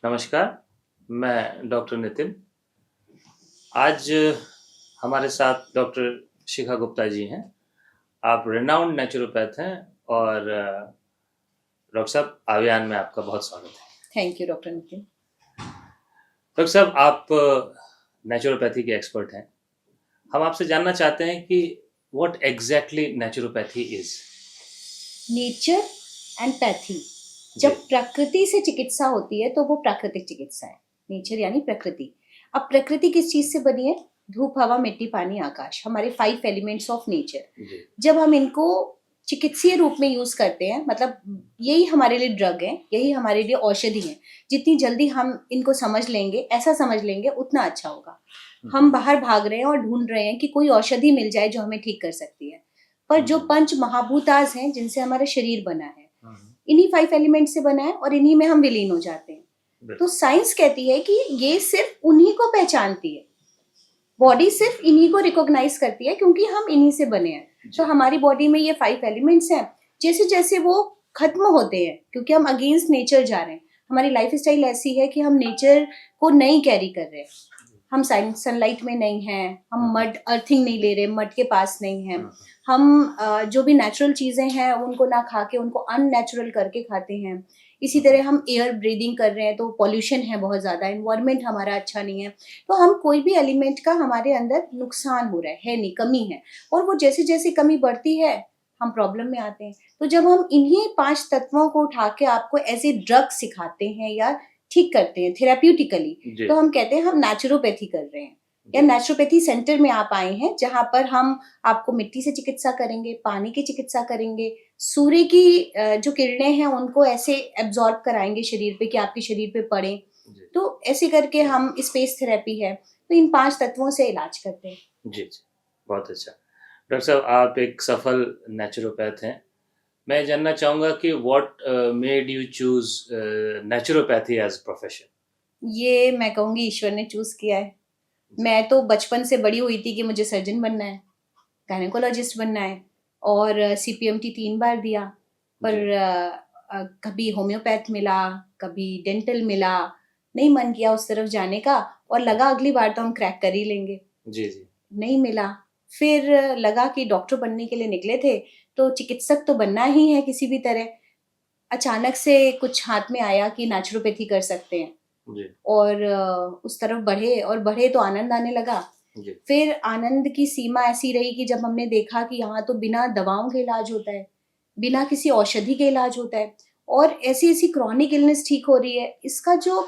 नमस्कार, मैं डॉक्टर नितिन। आज हमारे साथ डॉक्टर शिखा गुप्ता जी हैं। आप रेनाउंड नेचुरोपैथ हैं और डॉक्टर साहब अभियान में आपका बहुत स्वागत है। Thank you doctor Nitin. Doctor साहब, आप नेचुरोपैथी के एक्सपर्ट हैं। हम आपसे जानना चाहते हैं कि what exactly naturopathy is. Nature and pathy, जब प्रकृति से चिकित्सा होती है तो वो प्राकृतिक चिकित्सा है। नेचर यानी प्रकृति। अब प्रकृति किस चीज से बनी है? धूप, हवा, मिट्टी, पानी, आकाश, हमारे 5 एलिमेंट्स ऑफ नेचर। जब हम इनको चिकित्सीय रूप में यूज करते हैं, मतलब यही हमारे लिए ड्रग है, यही हमारे लिए औषधि है। जितनी जल्दी हम इनको समझ लेंगे, ऐसा समझ लेंगे, उतना अच्छा होगा। हम बाहर भाग रहे हैं और ढूंढ रहे हैं कि कोई औषधि मिल जाए जो हमें ठीक कर सकती है, पर जो पंच महाभूतास हैं जिनसे हमारा शरीर बना है, इन्हीं 5 एलिमेंट से बना है और इन्हीं में हम विलीन हो जाते हैं। तो साइंस कहती है कि ये सिर्फ उन्हीं को पहचानती है, बॉडी सिर्फ इन्हीं को रिकॉग्नाइज करती है क्योंकि हम इन्हीं से बने हैं। तो हमारी बॉडी में ये 5 एलिमेंट्स हैं। जैसे जैसे वो खत्म होते हैं, क्योंकि हम अगेंस्ट नेचर जा रहे हैं, हमारी लाइफ स्टाइल ऐसी है कि हम नेचर को नहीं कैरी कर रहे हैं। हम सनलाइट में नहीं हैं, हम मड अर्थिंग नहीं ले रहे, मड के पास नहीं हैं। हम जो भी नेचुरल चीजें हैं उनको ना खा के उनको अननेचुरल करके खाते हैं। इसी तरह हम एयर ब्रीदिंग कर रहे हैं तो पॉल्यूशन है बहुत ज्यादा, एनवायरमेंट हमारा अच्छा नहीं है। तो हम कोई भी एलिमेंट का हमारे अंदर नुकसान हो रहा है नहीं, कमी है। और वो जैसे जैसे कमी बढ़ती है हम प्रॉब्लम में आते हैं। तो जब हम इन्हीं 5 तत्वों को उठा के आपको एज ए ड्रग सिखाते हैं या ठीक करते हैं थेराप्यूटिकली, तो हम कहते हैं हम नेचुरोपैथी कर रहे हैं, या नेचुरोपैथी सेंटर में आप आए हैं, जहां पर हम आपको मिट्टी से चिकित्सा करेंगे, पानी की चिकित्सा करेंगे, सूर्य की जो किरणें हैं उनको ऐसे एब्जॉर्ब कराएंगे शरीर पे कि आपके शरीर पे पड़े। तो ऐसे करके हम स्पेस थेरेपी है, तो इन 5 तत्वों से इलाज करते हैं। जी जी, बहुत अच्छा। डॉक्टर साहब, आप एक सफल नेचुरोपैथ हैं। मैं जानना चाहूँगा कि what made you choose naturopathy as profession. ये मैं कहूँगी ईश्वर ने चूज किया है। मैं तो बचपन से बड़ी हुई थी कि मुझे सर्जन बनना है, गायनेकोलॉजिस्ट बनना है, और सीपीएमटी 3 बार दिया, पर कभी होम्योपैथ मिला, कभी डेंटल मिला, नहीं मन किया उस तरफ जाने का, और लगा अगली बार तो हम क्रैक कर ही लेंगे। जी जी। नहीं मिला। फिर लगा कि डॉक्टर बनने के लिए निकले थे तो चिकित्सक तो बनना ही है किसी भी तरह। अचानक से कुछ हाथ में आया कि नेचुरोपैथी कर सकते हैं, जी और उस तरफ बढ़े और बढ़े तो आनंद आने लगा। जी। फिर आनंद की सीमा ऐसी रही कि जब हमने देखा कि यहाँ तो बिना दवाओं के इलाज होता है, बिना किसी औषधि के इलाज होता है, और ऐसी ऐसी क्रॉनिक इलनेस ठीक हो रही है, इसका जो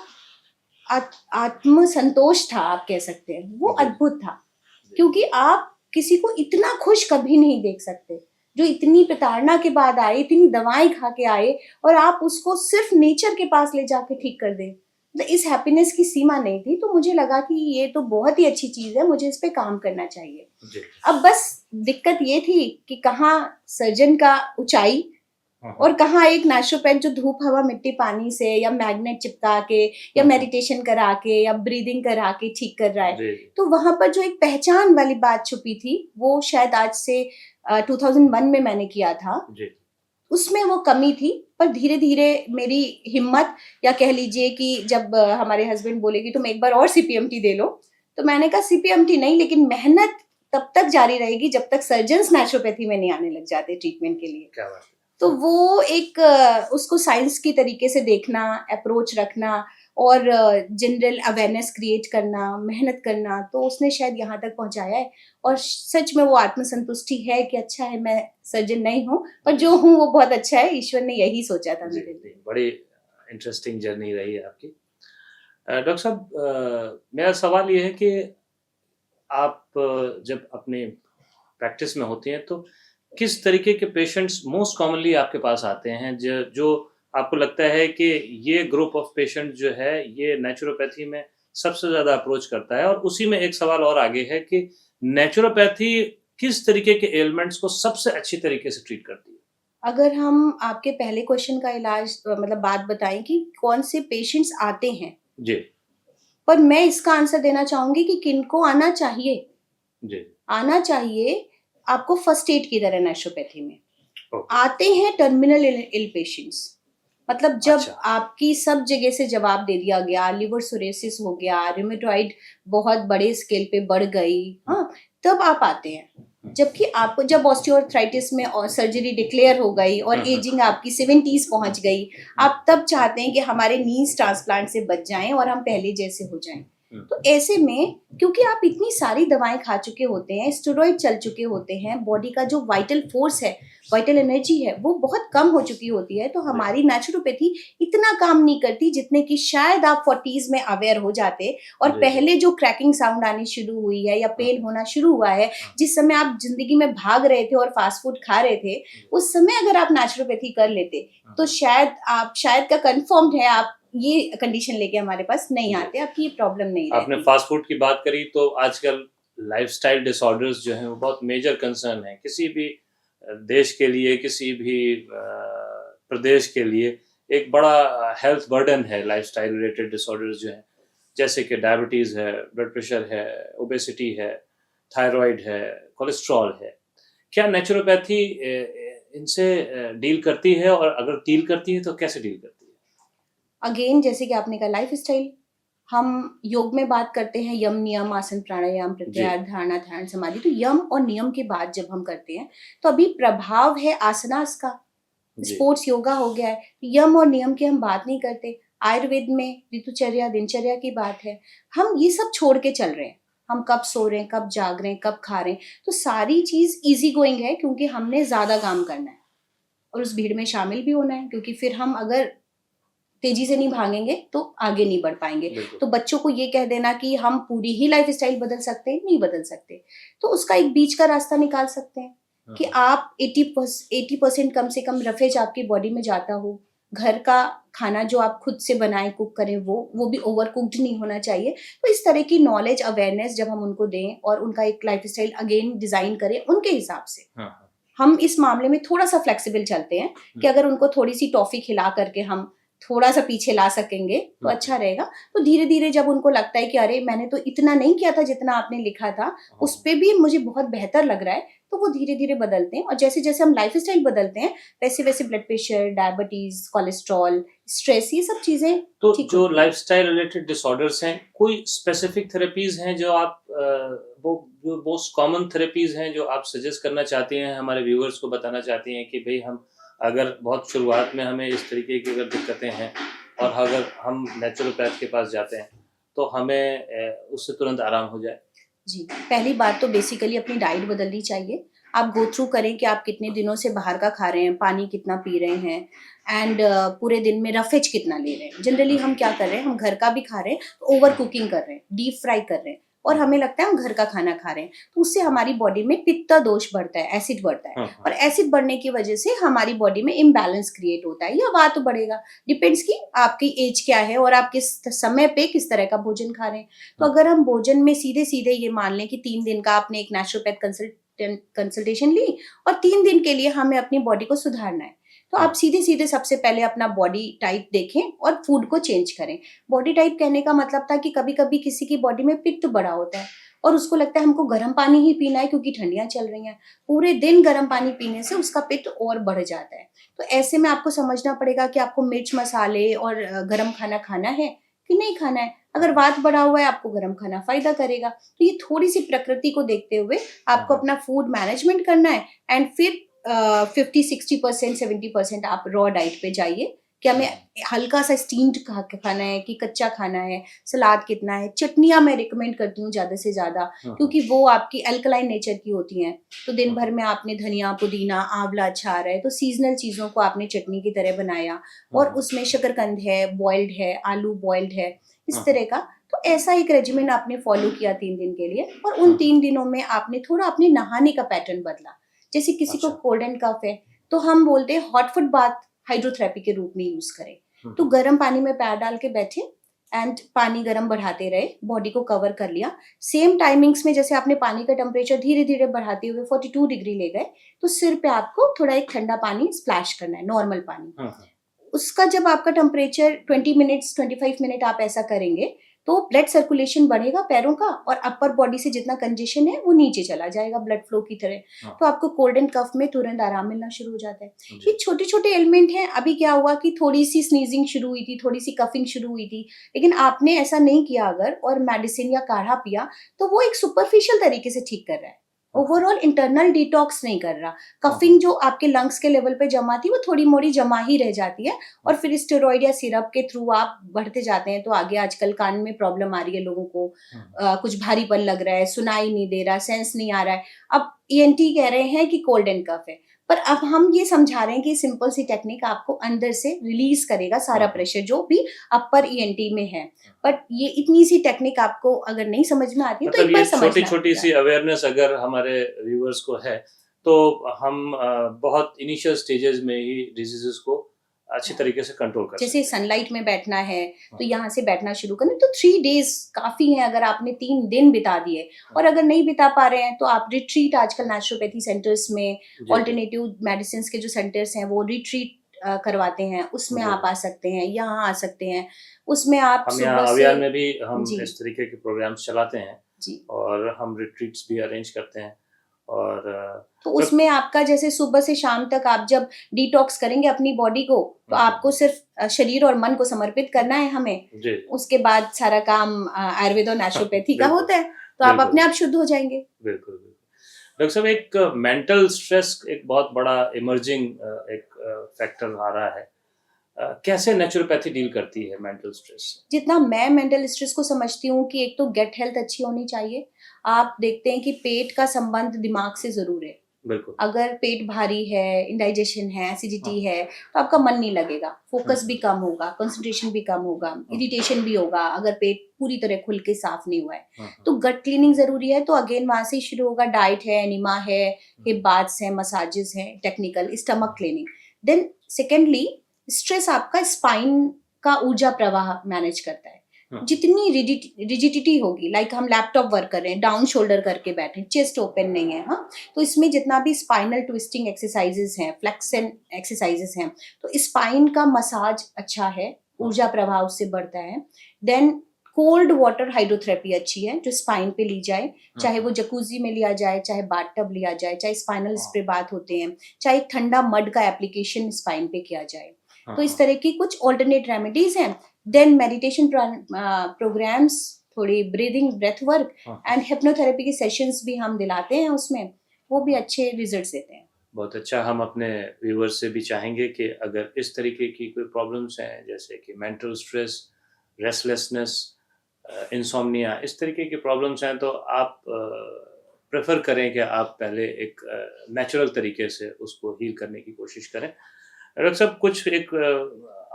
आत्म संतोष था आप कह सकते हैं, वो अद्भुत था। क्योंकि आप किसी को इतना खुश कभी नहीं देख सकते जो इतनी प्रताड़ना के बाद आए, इतनी दवाएं खा के आए, और आप उसको सिर्फ नेचर के पास ले जाके ठीक कर दें। तो इस हैप्पीनेस की सीमा नहीं थी। तो मुझे लगा कि ये तो बहुत ही अच्छी चीज है, मुझे इस पे काम करना चाहिए। अब बस दिक्कत ये थी कि कहाँ सर्जन का ऊंचाई और कहाँ एक नेचुरोपैथ जो धूप, हवा, मिट्टी, पानी से या मैग्नेट चिपका के या मेडिटेशन करा के या ब्रीदिंग करा के ठीक कर रहा है। तो वहां पर जो एक पहचान वाली बात छुपी थी, वो शायद आज से 2001 में मैंने किया था, उसमें वो कमी थी। पर धीरे धीरे मेरी हिम्मत, या कह लीजिए कि जब हमारे हस्बैंड बोले कि तुम एक बार और सीपीएमटी दे लो, तो मैंने कहा सीपीएमटी नहीं, लेकिन मेहनत तब तक जारी रहेगी जब तक सर्जन्स नेचुरोपैथी में नहीं आने लग जाते ट्रीटमेंट के लिए। क्या बात है। तो वो एक उसको साइंस की तरीके से देखना, अप्रोच रखना और जनरल अवेयरनेस क्रिएट करना, मेहनत करना, तो उसने शायद यहाँ तक पहुंचाया है। और सच में वो आत्मसंतुष्टि है कि अच्छा है मैं सर्जन नहीं हूँ, पर जो हूँ वो बहुत अच्छा है, ईश्वर ने यही सोचा था मेरे लिए। बड़ी इंटरेस्टिंग जर्नी रही है आपकी। डॉक्टर साहब, मेरा सवाल ये है कि आप जब अपने प्रैक्टिस में होती हैं तो किस तरीके के पेशेंट्स मोस्ट कॉमनली आपके पास आते हैं, जो आपको लगता है कि ये ग्रुप ऑफ पेशेंट जो है ये नेचुरोपैथी में सबसे ज़्यादा अप्रोच करता है। और उसी में एक सवाल और आगे है कि नेचुरोपैथी किस तरीके के एलिमेंट्स को सबसे अच्छी तरीके से ट्रीट करती है। अगर हम आपके पहले क्वेश्चन का इलाज मतलब बात बताएं कि कौन से पेशेंट्स आते हैं जी, पर मैं इसका आंसर देना चाहूंगी कि किनको आना चाहिए। जी, आना चाहिए आपको फर्स्ट एड की तरह नेचुरोपैथी में। ओके, आते हैं टर्मिनल इल पेशेंट्स, मतलब जब अच्छा। आपकी सब जगह से जवाब दे दिया गया, लिवर सोरेसिस हो गया, रिमेटॉइड बहुत बड़े स्केल पे बढ़ गई, हाँ, तब आप आते हैं। जबकि आपको जब ऑस्टियोआर्थराइटिस में और सर्जरी डिक्लेयर हो गई और एजिंग आपकी 70s पहुंच गई, आप तब चाहते हैं कि हमारे नीज ट्रांसप्लांट से बच जाएं और हम पहले जैसे हो जाएं। तो ऐसे में क्योंकि आप इतनी सारी दवाएं खा चुके होते हैं, स्टेरॉइड चल चुके होते हैं, बॉडी का जो वाइटल फोर्स है, वाइटल एनर्जी है, वो बहुत कम हो चुकी होती है, तो हमारी नेचुरोपैथी इतना काम नहीं करती जितने कि शायद आप 40s में अवेयर हो जाते और पहले जो क्रैकिंग साउंड आनी शुरू हुई है या पेन होना शुरू हुआ है, जिस समय आप जिंदगी में भाग रहे थे और फास्ट फूड खा रहे थे, उस समय अगर आप नेचुरोपैथी कर लेते तो शायद का कंफर्म्ड है आप ये कंडीशन लेके हमारे पास नहीं आते, आपकी ये प्रॉब्लम नहीं रहती। आपने फास्ट फूड की बात करी तो आजकल लाइफस्टाइल डिसऑर्डर्स जो हैं वो बहुत मेजर कंसर्न है किसी भी देश के लिए, किसी भी प्रदेश के लिए एक बड़ा हेल्थ बर्डन है लाइफस्टाइल रिलेटेड डिसऑर्डर्स जो हैं, जैसे कि डायबिटीज़ है, ब्लड प्रेशर है, ओबेसिटी है, थायराइड है, कोलेस्ट्रॉल है। क्या नेचुरोपैथी इनसे डील करती है, और अगर डील करती है तो कैसे डील करती है? अगेन जैसे कि आपने कहा लाइफ स्टाइल, हम योग में बात करते हैं यम नियम आसन प्राणायाम प्रत्याहार धारणा ध्यान समाधि, तो यम और नियम के बाद जब हम करते हैं तो अभी प्रभाव है आसनास का, स्पोर्ट्स योगा हो गया है, यम और नियम की हम बात नहीं करते। आयुर्वेद में ऋतुचर्या दिनचर्या की बात है, हम ये सब छोड़ के चल रहे हैं। हम कब सो रहे हैं, कब जाग रहे हैं, कब खा रहे हैं, तो सारी चीज इजी गोइंग है क्योंकि हमने ज्यादा काम करना है और उस भीड़ में शामिल भी होना है, क्योंकि फिर हम अगर तेजी से नहीं भागेंगे तो आगे नहीं बढ़ पाएंगे। तो बच्चों को ये कह देना कि हम पूरी ही लाइफ स्टाइल बदल सकते हैं, नहीं बदल सकते। तो उसका एक बीच का रास्ता निकाल सकते हैं कि आप 80% कम से कम रफेज आपकी बॉडी में जाता हो। घर का खाना जो आप खुद से बनाएं, कुक करें, वो भी ओवर कुक्ड नहीं होना चाहिए। तो इस तरह की नॉलेज अवेयरनेस जब हम उनको दें और उनका एक लाइफ स्टाइल अगेन डिजाइन करें उनके हिसाब से, हम इस मामले में थोड़ा सा फ्लेक्सिबल चलते हैं कि अगर उनको थोड़ी सी टॉफी खिला करके हम थोड़ा सा पीछे ला सकेंगे तो अच्छा रहेगा। तो धीरे धीरे जब उनको लगता है कि अरे मैंने तो इतना नहीं किया था जितना आपने लिखा था, उस पे भी मुझे बहुत बेहतर लग रहा है, तो वो धीरे धीरे बदलते हैं। और जैसे जैसे हम लाइफ स्टाइल बदलते हैं वैसे वैसे blood pressure, diabetes, cholesterol, stress, ये सब चीजें तो जो लाइफस्टाइल रिलेटेड डिसऑर्डर्स हैं, कोई स्पेसिफिक थेरेपीज हैं जो आप वो जो मोस्ट कॉमन थेरेपीज हैं जो आप सजेस्ट करना चाहती हैं, हमारे व्यूअर्स को बताना चाहती हैं कि भाई हम अगर बहुत शुरुआत में हमें इस तरीके की अगर दिक्कतें हैं और अगर हम नेचुरोपैथ के पास जाते हैं तो हमें उससे तुरंत आराम हो जाए? जी, पहली बात तो बेसिकली अपनी डाइट बदलनी चाहिए। आप गो थ्रू करें कि आप कितने दिनों से बाहर का खा रहे हैं, पानी कितना पी रहे हैं, एंड पूरे दिन में रफेज कितना ले रहे हैं। जनरली हम क्या कर रहे हैं, हम घर का भी खा रहे हैं तो ओवर कुकिंग कर रहे हैं, डीप फ्राई कर रहे हैं और हमें लगता है हम घर का खाना खा रहे हैं, तो उससे हमारी बॉडी में पित्त दोष बढ़ता है, एसिड बढ़ता है। और एसिड बढ़ने की वजह से हमारी बॉडी में इम्बैलेंस क्रिएट होता है या वात बढ़ेगा। डिपेंड्स कि आपकी एज क्या है और आप किस समय पे किस तरह का भोजन खा रहे हैं। तो अगर हम भोजन में सीधे सीधे ये मान लें कि 3 दिन का आपने एक नेचुरोपैथ कंसल्टेशन ली और 3 दिन के लिए हमें अपनी बॉडी को सुधारना है, तो आप सीधे सीधे सबसे पहले अपना बॉडी टाइप देखें और फूड को चेंज करें। बॉडी टाइप कहने का मतलब था कि कभी कभी किसी की बॉडी में पित्त बड़ा होता है और उसको लगता है हमको गर्म पानी ही पीना है क्योंकि ठंडियां चल रही हैं, पूरे दिन गर्म पानी पीने से उसका पित्त और बढ़ जाता है। तो ऐसे में आपको समझना पड़ेगा कि आपको मिर्च मसाले और गर्म खाना खाना है कि नहीं खाना है। अगर वात बढ़ा हुआ है आपको गर्म खाना फायदा करेगा। तो ये थोड़ी सी प्रकृति को देखते हुए आपको अपना फूड मैनेजमेंट करना है एंड फिर 50-60% 70% आप रॉ डाइट पे जाइए कि हमें हल्का सा स्टीम्ड खाना है कि कच्चा खाना है, सलाद कितना है। चटनियां मैं रिकमेंड करती हूँ ज्यादा से ज्यादा क्योंकि वो आपकी अल्कलाइन नेचर की होती हैं। तो दिन भर में आपने धनिया, पुदीना, आंवला, अचार है, तो सीजनल चीजों को आपने चटनी की तरह बनाया और उसमें शकरकंद है, बॉइल्ड है, आलू बॉइल्ड है, इस तरह का। तो ऐसा एक रेजिमेंट आपने फॉलो किया 3 दिन के लिए और उन 3 दिनों में आपने थोड़ा अपने नहाने का पैटर्न बदला। जैसे किसी को कोल्ड एंड कफ है तो हम बोलते हैं हॉट फुट बाथ हाइड्रोथेरेपी के रूप में यूज करें। तो गर्म पानी में पैर डाल के बैठे एंड पानी गर्म बढ़ाते रहे, बॉडी को कवर कर लिया। सेम टाइमिंग्स में जैसे आपने पानी का टेम्परेचर धीरे धीरे बढ़ाते हुए 42 डिग्री ले गए, तो सिर पे आपको थोड़ा एक ठंडा पानी स्प्लैश करना है, नॉर्मल पानी। उसका जब आपका टेम्परेचर 20 मिनट्स 25 मिनट आप ऐसा करेंगे तो ब्लड सर्कुलेशन बढ़ेगा पैरों का और अपर बॉडी से जितना कंजेशन है वो नीचे चला जाएगा ब्लड फ्लो की तरह। हाँ। तो आपको कोल्ड एंड कफ में तुरंत आराम मिलना शुरू हो जाता है। जी। ये छोटे छोटे एलिमेंट हैं। अभी क्या हुआ कि थोड़ी सी स्नीजिंग शुरू हुई थी, थोड़ी सी कफिंग शुरू हुई थी, लेकिन आपने ऐसा नहीं किया अगर और मेडिसिन या काढ़ा पिया तो वो एक सुपरफिशियल तरीके से ठीक कर रहा है, ओवरऑल इंटरनल डिटॉक्स नहीं कर रहा। कफिंग जो आपके लंग्स के लेवल पे जमा थी वो थोड़ी मोड़ी जमा ही रह जाती है और फिर स्टेरॉइड या सिरप के थ्रू आप बढ़ते जाते हैं तो आगे आजकल कान में प्रॉब्लम आ रही है लोगों को, कुछ भारीपन लग रहा है, सुनाई नहीं दे रहा, सेंस नहीं आ रहा है। अब ईएनटी कह रहे हैं कि कोल्ड एंड कफ है, पर अब हम ये समझा रहे हैं कि सिंपल सी टेक्निक आपको अंदर से रिलीज करेगा सारा प्रेशर जो भी अपर ईएनटी में है। बट ये इतनी सी टेक्निक आपको अगर नहीं समझ में आती है तो एक मतलब बार ये समझना छोटी-छोटी सी पड़ेगा। अवेयरनेस अगर हमारे व्यूअर्स को है, तो हम बहुत इनिशियल स्टेजेस में ही डिजीजेस को अच्छी तरीके से कंट्रोल कर जैसे सकते हैं। सनलाइट में बैठना है तो हाँ। यहाँ से बैठना शुरू करना, तो 3 डेज काफी है अगर आपने 3 दिन बिता दिए। और अगर नहीं बिता पा रहे हैं तो आप रिट्रीट, आजकल नेचुरोपैथी सेंटर्स में जी, ऑल्टरनेटिव मेडिसिन के जो सेंटर्स हैं वो रिट्रीट करवाते हैं, उसमें जी। आप आ सकते हैं, यहाँ आ सकते हैं। उसमें आप हम सुबह यहाँ से अभियान में भी हम जी इस तरीके के प्रोग्राम्स चलाते हैं जी और हम रिट्रीट्स भी अरेंज करते हैं और तो उसमें आपका जैसे सुबह से शाम तक आप जब डिटॉक्स करेंगे अपनी बॉडी को तो आपको सिर्फ शरीर और मन को समर्पित करना है हमें। जी। उसके बाद सारा काम आयुर्वेद और नेचुरोपैथी का बिल्कुल, होता है, तो आप बिल्कुल। अपने आप शुद्ध हो जाएंगे। बिल्कुल, बिल्कुल। डॉक्टर साहब एक मेंटल स्ट्रेस एक बहुत बड़ा इमर्जिंग एक फैक्टर आ रहा है। कैसे नेचुरोपैथी डील करती है मेंटल स्ट्रेस से? जितना मैं मेंटल स्ट्रेस को समझती हूँ कि एक तो गेट हेल्थ अच्छी होनी चाहिए। आप देखते हैं कि पेट का संबंध दिमाग से जरूर है। बिल्कुल। अगर पेट भारी है, इंडाइजेशन है, एसिडिटी है, तो आपका मन नहीं लगेगा, फोकस भी कम होगा, कंसंट्रेशन भी कम होगा, इरिटेशन भी होगा अगर पेट पूरी तरह खुल के साफ नहीं हुआ है। तो गट क्लीनिंग जरूरी है। तो अगेन वहां से ही शुरू होगा, डाइट है, एनिमा है, हिप बाथ्स है, मसाजेस है, technical stomach cleaning. Then secondly stress आपका स्पाइन का ऊर्जा प्रवाह मैनेज करता है। जितनी रिजिडिटी होगी, लाइक हम लैपटॉप वर्क कर रहे हैं, डाउन शोल्डर करके बैठे, चेस्ट ओपन नहीं है, हाँ, तो इसमें जितना भी स्पाइनल ट्विस्टिंग एक्सरसाइजेस हैं, फ्लेक्शन एक्सरसाइजेस हैं, तो स्पाइन का मसाज अच्छा है, ऊर्जा प्रभाव से बढ़ता है। देन कोल्ड वाटर हाइड्रोथेरेपी अच्छी है जो स्पाइन पे ली जाए, चाहे वो जकूजी में लिया जाए, चाहे बाथटब लिया जाए, चाहे स्पाइनल स्प्रे बाथ होते हैं, चाहे ठंडा मड का एप्लीकेशन स्पाइन पे किया जाए। तो इस तरह की कुछ ऑल्टरनेट रेमेडीज हैं। देन मेडिटेशन प्रोग्राम्स, थोड़ी breathing, breath work and hypnotherapy की सेशंस भी हम दिलाते हैं उसमें, वो भी अच्छे रिजल्ट्स देते हैं। बहुत अच्छा। हम अपने व्यूअर्स से भी चाहेंगे कि अगर इस तरीके की कोई प्रॉब्लम्स हैं जैसे कि मेंटल स्ट्रेस, रेस्टलेसनेस, इंसोम्निया, इस तरीके की प्रॉब्लम्स हैं तो आप प्रेफर करें कि आप पहले एक नेचुरल तरीके से उसको हील करने की कोशिश करें। डॉक्टर साहब कुछ एक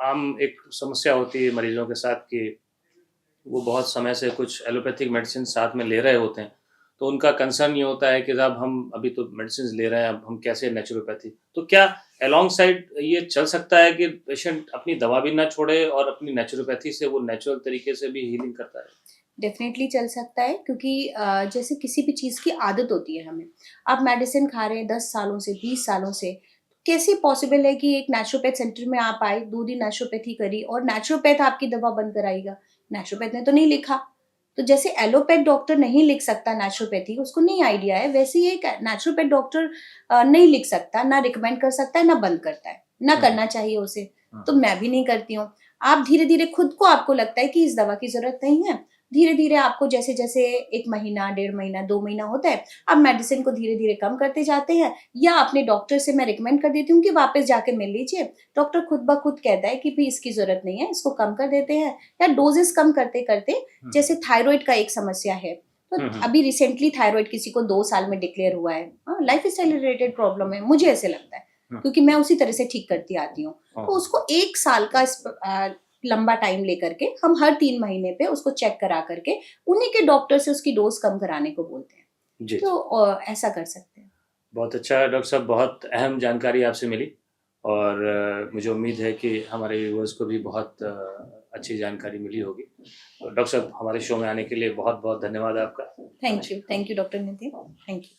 आम एक समस्या होती है मरीजों के साथ कि वो बहुत समय से कुछ एलोपैथिक मेडिसिन साथ में ले रहे होते हैं, तो उनका कंसर्न ये होता है कि साहब हम अभी तो मेडिसिन ले रहे हैं, अब हम कैसे नेचुरोपैथी, तो क्या अलोंग साइड ये चल सकता है कि पेशेंट अपनी दवा भी ना छोड़े और अपनी नेचुरोपैथी से वो नेचुरल तरीके से भी हीलिंग करता है? डेफिनेटली चल सकता है, क्योंकि जैसे किसी भी चीज़ की आदत होती है हमें। आप मेडिसिन खा रहे हैं 10 सालों से, 20 सालों से, कैसे पॉसिबल है कि एक नेचुरोपैथ सेंटर में आप आए, 2 दिन नेचुरोपैथी करी और नेचुरोपैथ आपकी दवा बंद कराएगा? नेचुरोपैथ ने तो नहीं लिखा। तो जैसे एलोपैथ डॉक्टर नहीं लिख सकता नेचुरोपैथी, उसको नहीं आइडिया है, वैसे ही एक नेचुरोपैथ डॉक्टर नहीं लिख सकता, ना रिकमेंड कर सकता है, ना बंद करता है, ना करना चाहिए उसे। तो मैं भी नहीं करती हूँ। आप धीरे-धीरे खुद को आपको लगता है कि इस दवा की ज़रूरत नहीं है, धीरे-धीरे आपको जैसे-जैसे 1 महीना, 1.5 महीना, 2 महीना होता है, आप मेडिसिन को धीरे-धीरे कम करते जाते हैं, या अपने डॉक्टर से मैं रिकमेंड कर देती हूँ कि वापस जाके मिल लीजिए। डॉक्टर खुद ब खुद कहता है कि भई इसकी ज़रूरत नहीं है, इसको कम कर देते हैं, या डोज़ेज़ कम करते-करते, जैसे थायरॉइड का एक समस्या है, तो अभी रिसेंटली थायरॉइड किसी को 2 साल में डिक्लेयर हुआ है। हाँ, लाइफ़स्टाइल रिलेटेड प्रॉब्लम है, मुझे ऐसे लगता है, क्योंकि मैं उसी तरह से ठीक करती आती हूँ। तो उसको 1 साल का लंबा टाइम लेकर के हम हर 3 महीने पे उसको चेक करा करके उन्हीं के डॉक्टर से उसकी डोज कम कराने को बोलते हैं। जी, तो ऐसा कर सकते हैं। बहुत अच्छा डॉक्टर साहब, बहुत अहम जानकारी आपसे मिली और मुझे उम्मीद है कि हमारे व्यूअर्स को भी बहुत अच्छी जानकारी मिली होगी। तो डॉक्टर साहब, हमारे शो में आने के लिए बहुत-बहुत धन्यवाद आपका। Thank you doctor Nitin, thank you.